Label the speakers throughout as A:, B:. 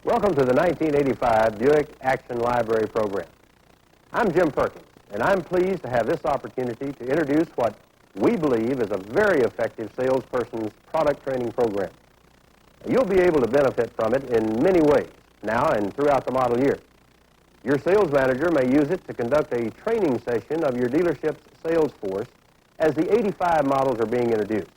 A: Welcome to the 1985 Buick Action Library program. I'm Jim Perkins, and I'm pleased to have this opportunity to introduce what we believe is a very effective salesperson's product training program. You'll be able to benefit from it in many ways, now and throughout the model year. Your sales manager may use it to conduct a training session of your dealership's sales force as the 85 models are being introduced.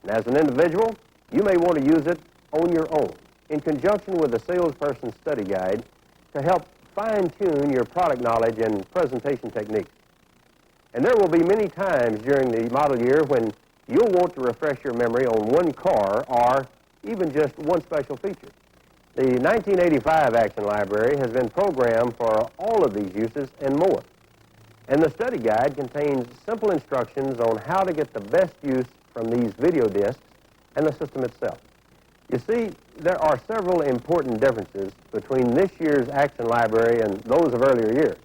A: And as an individual, you may want to use it on your own, in conjunction with a salesperson's study guide to help fine-tune your product knowledge and presentation techniques. And there will be many times during the model year when you'll want to refresh your memory on one car or even just one special feature. The 1985 Action Library has been programmed for all of these uses and more. And the study guide contains simple instructions on how to get the best use from these video discs and the system itself. You see, there are several important differences between this year's Action Library and those of earlier years.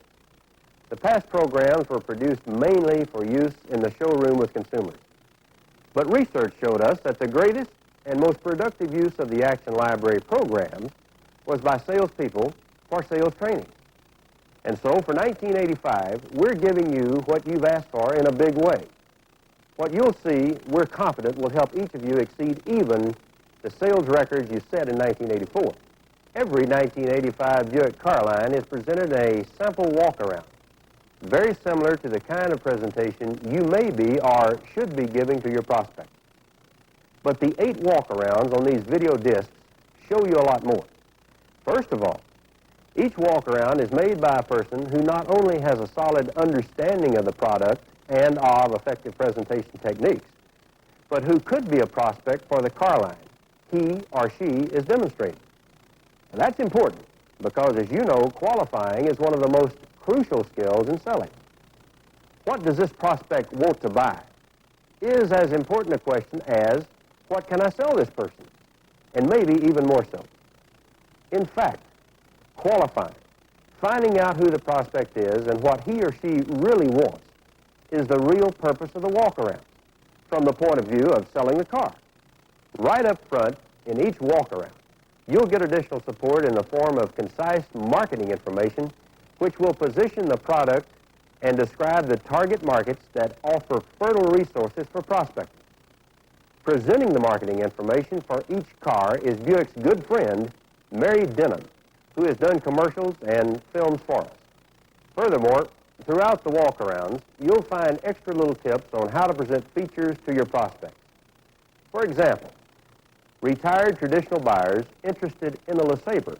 A: The past programs were produced mainly for use in the showroom with consumers. But research showed us that the greatest and most productive use of the Action Library programs was by salespeople for sales training. And so for 1985, we're giving you what you've asked for in a big way. What you'll see, we're confident, will help each of you exceed even the sales records you set in 1984. Every 1985 Buick car line is presented a sample walk-around, very similar to the kind of presentation you may be or should be giving to your prospects. But the 8 walk-arounds on these video discs show you a lot more. First of all, each walk-around is made by a person who not only has a solid understanding of the product and of effective presentation techniques, but who could be a prospect for the car line he or she is demonstrating. And that's important because, as you know, qualifying is one of the most crucial skills in selling. What does this prospect want to buy is as important a question as, what can I sell this person? And maybe even more so. In fact, qualifying, finding out who the prospect is and what he or she really wants is the real purpose of the walk-around from the point of view of selling the car. Right up front in each walk-around, you'll get additional support in the form of concise marketing information which will position the product and describe the target markets that offer fertile resources for prospecting. Presenting the marketing information for each car is Buick's good friend, Mary Denham, who has done commercials and films for us. Furthermore, throughout the walk-arounds, you'll find extra little tips on how to present features to your prospects. For example, retired traditional buyers interested in a LeSabre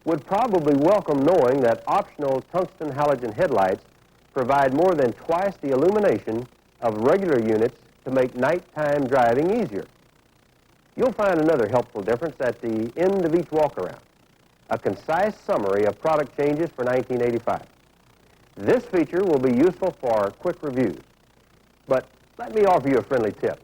A: would probably welcome knowing that optional tungsten halogen headlights provide more than twice the illumination of regular units to make nighttime driving easier. You'll find another helpful difference at the end of each walk-around, a concise summary of product changes for 1985. This feature will be useful for quick reviews. But let me offer you a friendly tip.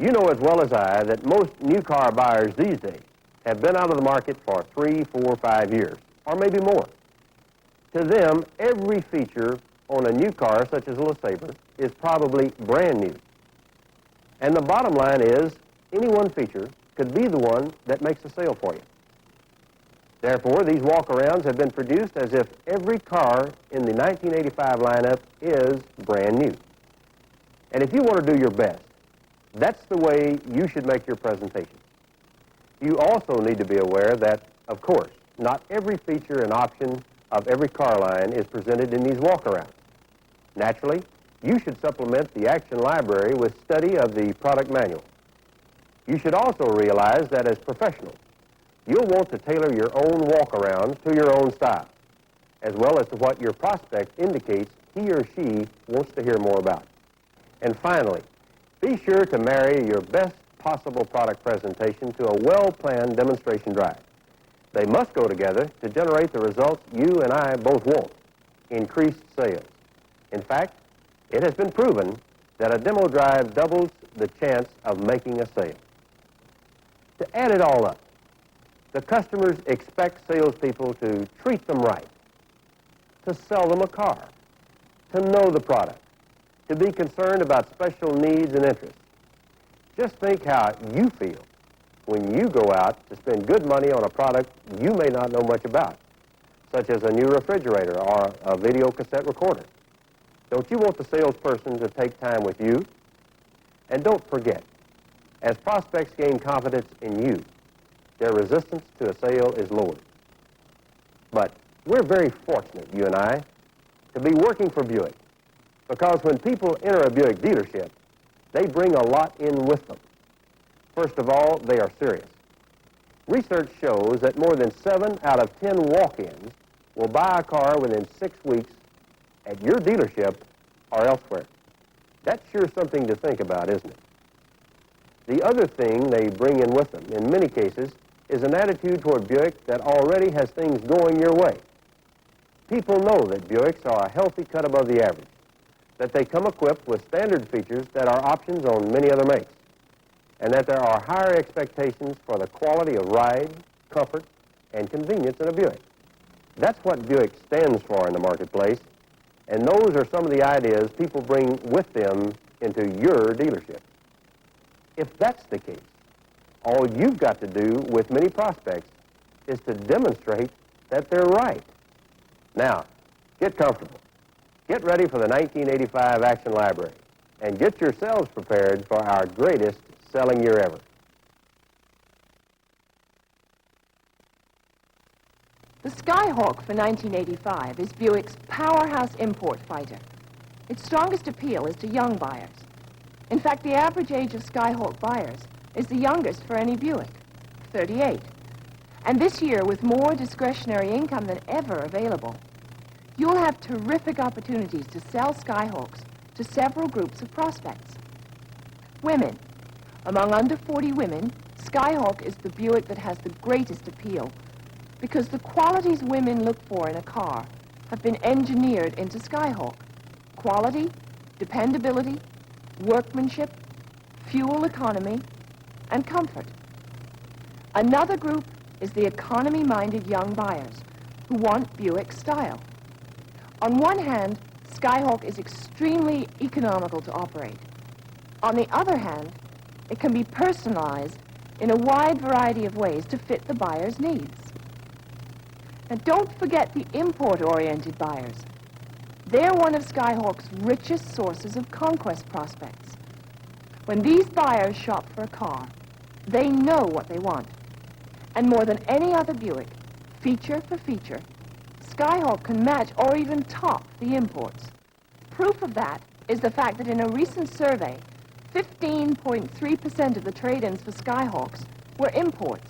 A: You know as well as I that most new car buyers these days have been out of the market for 3, 4, 5 years, or maybe more. To them, every feature on a new car, such as a LeSabre, is probably brand new. And the bottom line is, any one feature could be the one that makes a sale for you. Therefore, these walk-arounds have been produced as if every car in the 1985 lineup is brand new. And if you want to do your best, that's the way you should make your presentation. You also need to be aware that, of course, not every feature and option of every car line is presented in these walk-arounds. Naturally, you should supplement the Action Library with study of the product manual. You should also realize that as professionals, you'll want to tailor your own walk-arounds to your own style, as well as to what your prospect indicates he or she wants to hear more about. And finally, be sure to marry your best possible product presentation to a well-planned demonstration drive. They must go together to generate the results you and I both want, increased sales. In fact, it has been proven that a demo drive doubles the chance of making a sale. To add it all up, the customers expect salespeople to treat them right, to sell them a car, to know the product, to be concerned about special needs and interests. Just think how you feel when you go out to spend good money on a product you may not know much about, such as a new refrigerator or a video cassette recorder? Don't you want the salesperson to take time with you? And don't forget, as prospects gain confidence in you, their resistance to a sale is lowered. But we're very fortunate, you and I, to be working for Buick, because when people enter a Buick dealership, they bring a lot in with them. First of all, they are serious. Research shows that more than 7 out of 10 walk-ins will buy a car within 6 weeks at your dealership or elsewhere. That's sure something to think about, isn't it? The other thing they bring in with them, in many cases, is an attitude toward Buick that already has things going your way. People know that Buicks are a healthy cut above the average, that they come equipped with standard features that are options on many other makes, and that there are higher expectations for the quality of ride, comfort, and convenience in a Buick. That's what Buick stands for in the marketplace, and those are some of the ideas people bring with them into your dealership. If that's the case, all you've got to do with many prospects is to demonstrate that they're right. Now, get comfortable. Get ready for the 1985 Action Library, and get yourselves prepared for our greatest selling year ever.
B: The Skyhawk for 1985 is Buick's powerhouse import fighter. Its strongest appeal is to young buyers. In fact, the average age of Skyhawk buyers is the youngest for any Buick, 38. And this year, with more discretionary income than ever available, you'll have terrific opportunities to sell Skyhawks to several groups of prospects. Women. Among under 40 women, Skyhawk is the Buick that has the greatest appeal because the qualities women look for in a car have been engineered into Skyhawk. Quality, dependability, workmanship, fuel economy, and comfort. Another group is the economy-minded young buyers who want Buick style. On one hand, Skyhawk is extremely economical to operate. On the other hand, it can be personalized in a wide variety of ways to fit the buyer's needs. And don't forget the import-oriented buyers. They're one of Skyhawk's richest sources of conquest prospects. When these buyers shop for a car, they know what they want. And more than any other Buick, feature for feature, Skyhawk can match or even top the imports. Proof of that is the fact that in a recent survey, 15.3% of the trade-ins for Skyhawks were imports.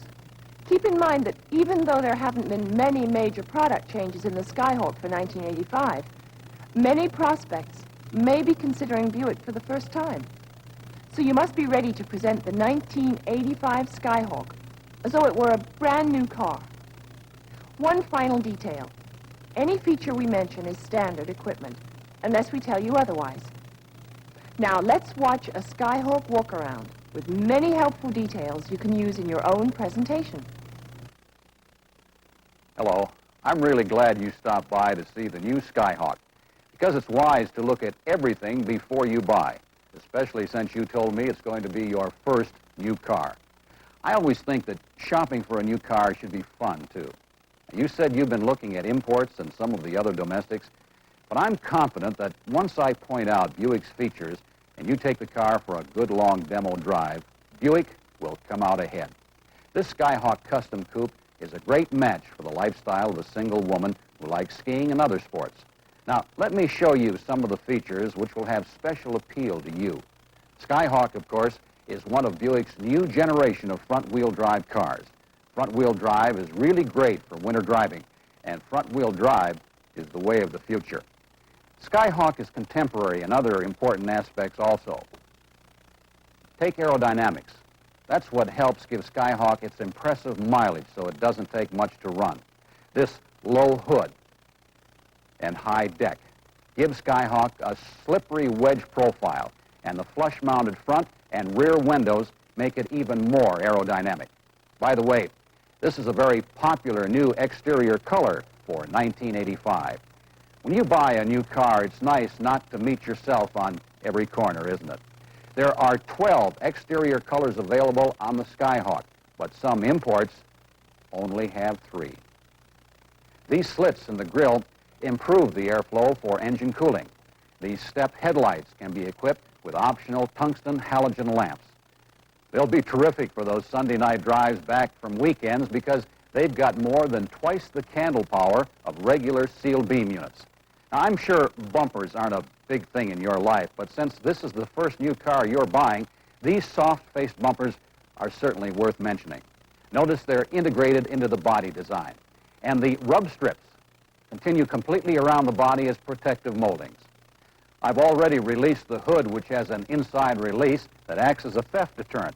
B: Keep in mind that even though there haven't been many major product changes in the Skyhawk for 1985, many prospects may be considering Buick for the first time. So you must be ready to present the 1985 Skyhawk as though it were a brand new car. One final detail. Any feature we mention is standard equipment, unless we tell you otherwise. Now let's watch a Skyhawk walk-around with many helpful details you can use in your own presentation.
C: Hello. I'm really glad you stopped by to see the new Skyhawk, because it's wise to look at everything before you buy, especially since you told me it's going to be your first new car. I always think that shopping for a new car should be fun, too. You said you've been looking at imports and some of the other domestics, but I'm confident that once I point out Buick's features and you take the car for a good long demo drive, Buick will come out ahead. This Skyhawk Custom Coupe is a great match for the lifestyle of a single woman who likes skiing and other sports. Now, let me show you some of the features which will have special appeal to you. Skyhawk, of course, is one of Buick's new generation of front-wheel drive cars. Front-wheel drive is really great for winter driving, and front-wheel drive is the way of the future. Skyhawk is contemporary in other important aspects also. Take aerodynamics. That's what helps give Skyhawk its impressive mileage so it doesn't take much to run. This low hood and high deck gives Skyhawk a slippery wedge profile, and the flush-mounted front and rear windows make it even more aerodynamic. By the way, this is a very popular new exterior color for 1985. When you buy a new car, it's nice not to meet yourself on every corner, isn't it? There are 12 exterior colors available on the Skyhawk, but some imports only have 3. These slits in the grille improve the airflow for engine cooling. These step headlights can be equipped with optional tungsten halogen lamps. They'll be terrific for those Sunday night drives back from weekends because they've got more than twice the candle power of regular sealed beam units. Now, I'm sure bumpers aren't a big thing in your life, but since this is the first new car you're buying, these soft-faced bumpers are certainly worth mentioning. Notice they're integrated into the body design, and the rub strips continue completely around the body as protective moldings. I've already released the hood, which has an inside release that acts as a theft deterrent.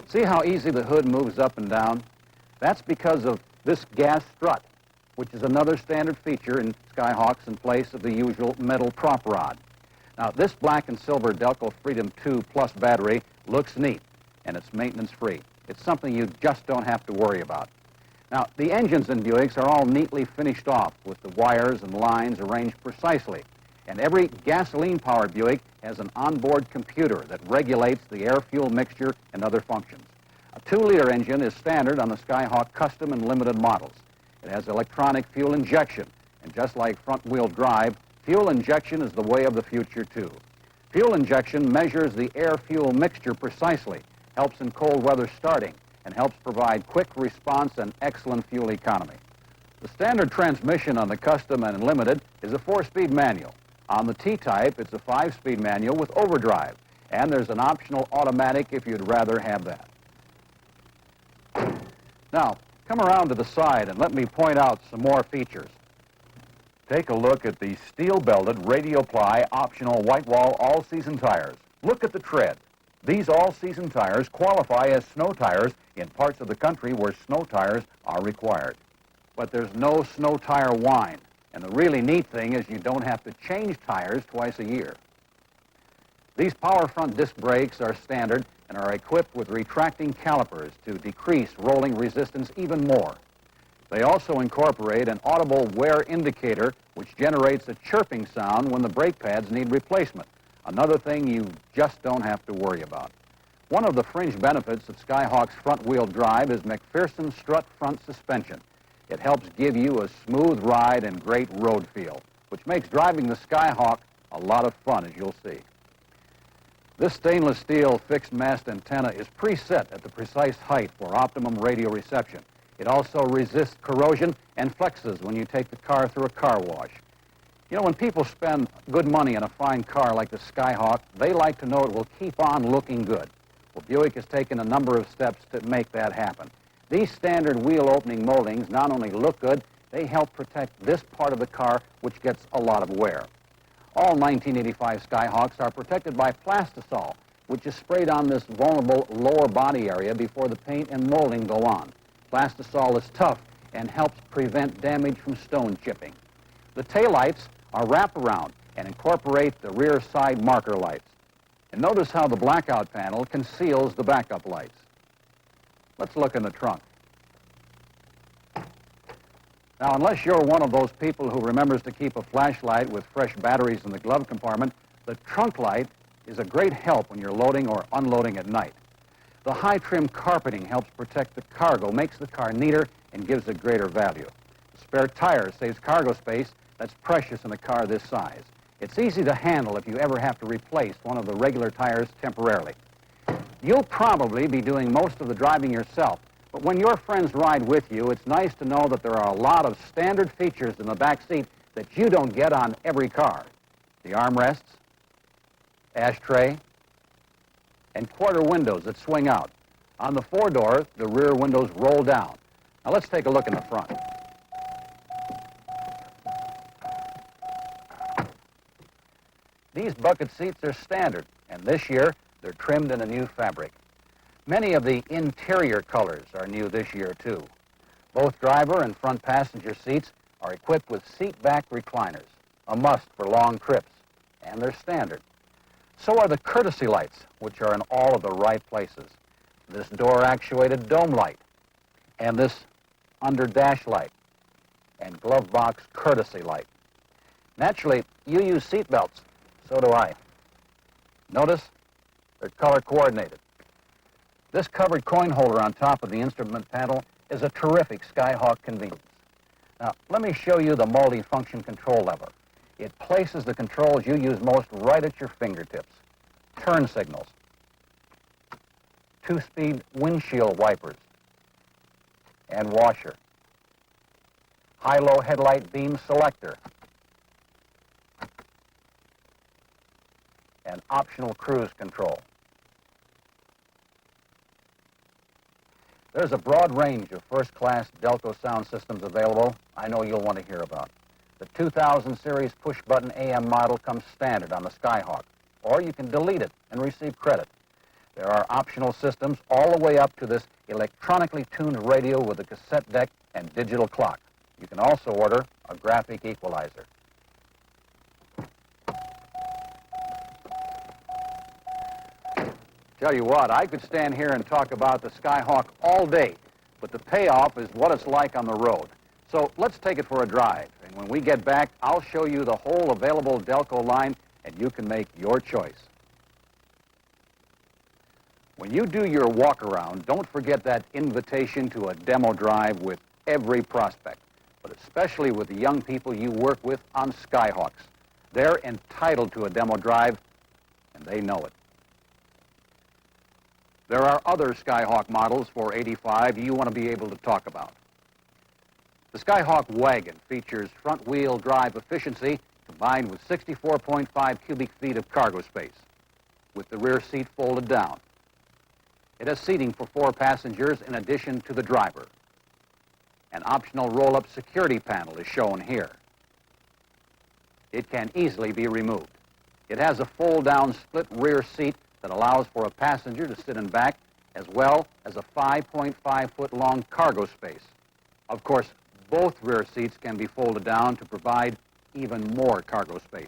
C: See how easy the hood moves up and down? That's because of this gas strut, which is another standard feature in Skyhawks in place of the usual metal prop rod. Now, this black and silver Delco Freedom 2 Plus battery looks neat, and it's maintenance-free. It's something you just don't have to worry about. Now, the engines in Buicks are all neatly finished off with the wires and lines arranged precisely. And every gasoline-powered Buick has an onboard computer that regulates the air-fuel mixture and other functions. A 2-liter engine is standard on the Skyhawk Custom and Limited models. It has electronic fuel injection, and just like front-wheel drive, fuel injection is the way of the future, too. Fuel injection measures the air-fuel mixture precisely, helps in cold weather starting, and helps provide quick response and excellent fuel economy. The standard transmission on the Custom and Limited is a 4-speed manual. On the T-Type, it's a 5-speed manual with overdrive, and there's an optional automatic if you'd rather have that. Now, come around to the side and let me point out some more features. Take a look at the steel-belted radial ply optional white wall all-season tires. Look at the tread. These all-season tires qualify as snow tires in parts of the country where snow tires are required. But there's no snow tire whine, and the really neat thing is you don't have to change tires twice a year. These power front disc brakes are standard and are equipped with retracting calipers to decrease rolling resistance even more. They also incorporate an audible wear indicator which generates a chirping sound when the brake pads need replacement. Another thing you just don't have to worry about. One of the fringe benefits of Skyhawk's front-wheel drive is McPherson strut front suspension. It helps give you a smooth ride and great road feel, which makes driving the Skyhawk a lot of fun, as you'll see. This stainless steel fixed mast antenna is preset at the precise height for optimum radio reception. It also resists corrosion and flexes when you take the car through a car wash. You know, when people spend good money on a fine car like the Skyhawk, they like to know it will keep on looking good. Well, Buick has taken a number of steps to make that happen. These standard wheel opening moldings not only look good, they help protect this part of the car, which gets a lot of wear. All 1985 Skyhawks are protected by plastisol, which is sprayed on this vulnerable lower body area before the paint and molding go on. Plastisol is tough and helps prevent damage from stone chipping. The taillights are wraparound and incorporate the rear side marker lights. And notice how the blackout panel conceals the backup lights. Let's look in the trunk. Now, unless you're one of those people who remembers to keep a flashlight with fresh batteries in the glove compartment, the trunk light is a great help when you're loading or unloading at night. The high-trim carpeting helps protect the cargo, makes the car neater, and gives it greater value. The spare tire saves cargo space that's precious in a car this size. It's easy to handle if you ever have to replace one of the regular tires temporarily. You'll probably be doing most of the driving yourself, but when your friends ride with you, it's nice to know that there are a lot of standard features in the back seat that you don't get on every car. The armrests, ashtray, and quarter windows that swing out. On the 4-door, the rear windows roll down. Now let's take a look in the front. These bucket seats are standard, and this year they're trimmed in a new fabric. Many of the interior colors are new this year, too. Both driver and front passenger seats are equipped with seat-back recliners, a must for long trips, and they're standard. So are the courtesy lights, which are in all of the right places. This door-actuated dome light, and this under-dash light, and glove box courtesy light. Naturally, you use seat belts. So do I. Notice they're color-coordinated. This covered coin holder on top of the instrument panel is a terrific Skyhawk convenience. Now, let me show you the multi-function control lever. It places the controls you use most right at your fingertips. Turn signals, 2-speed windshield wipers, and washer, high-low headlight beam selector, and optional cruise control. There's a broad range of first-class Delco sound systems available I know you'll want to hear about. The 2000 series push-button AM model comes standard on the Skyhawk, or you can delete it and receive credit. There are optional systems all the way up to this electronically tuned radio with a cassette deck and digital clock. You can also order a graphic equalizer. Tell you what, I could stand here and talk about the Skyhawk all day, but the payoff is what it's like on the road. So let's take it for a drive, and when we get back, I'll show you the whole available Delco line, and you can make your choice. When you do your walk-around, don't forget that invitation to a demo drive with every prospect, but especially with the young people you work with on Skyhawks. They're entitled to a demo drive, and they know it. There are other Skyhawk models for '85 you want to be able to talk about. The Skyhawk wagon features front-wheel drive efficiency combined with 64.5 cubic feet of cargo space, with the rear seat folded down. It has seating for 4 passengers in addition to the driver. An optional roll-up security panel is shown here. It can easily be removed. It has a fold-down split rear seat that allows for a passenger to sit in back, as well as a 5.5-foot-long cargo space. Of course, both rear seats can be folded down to provide even more cargo space.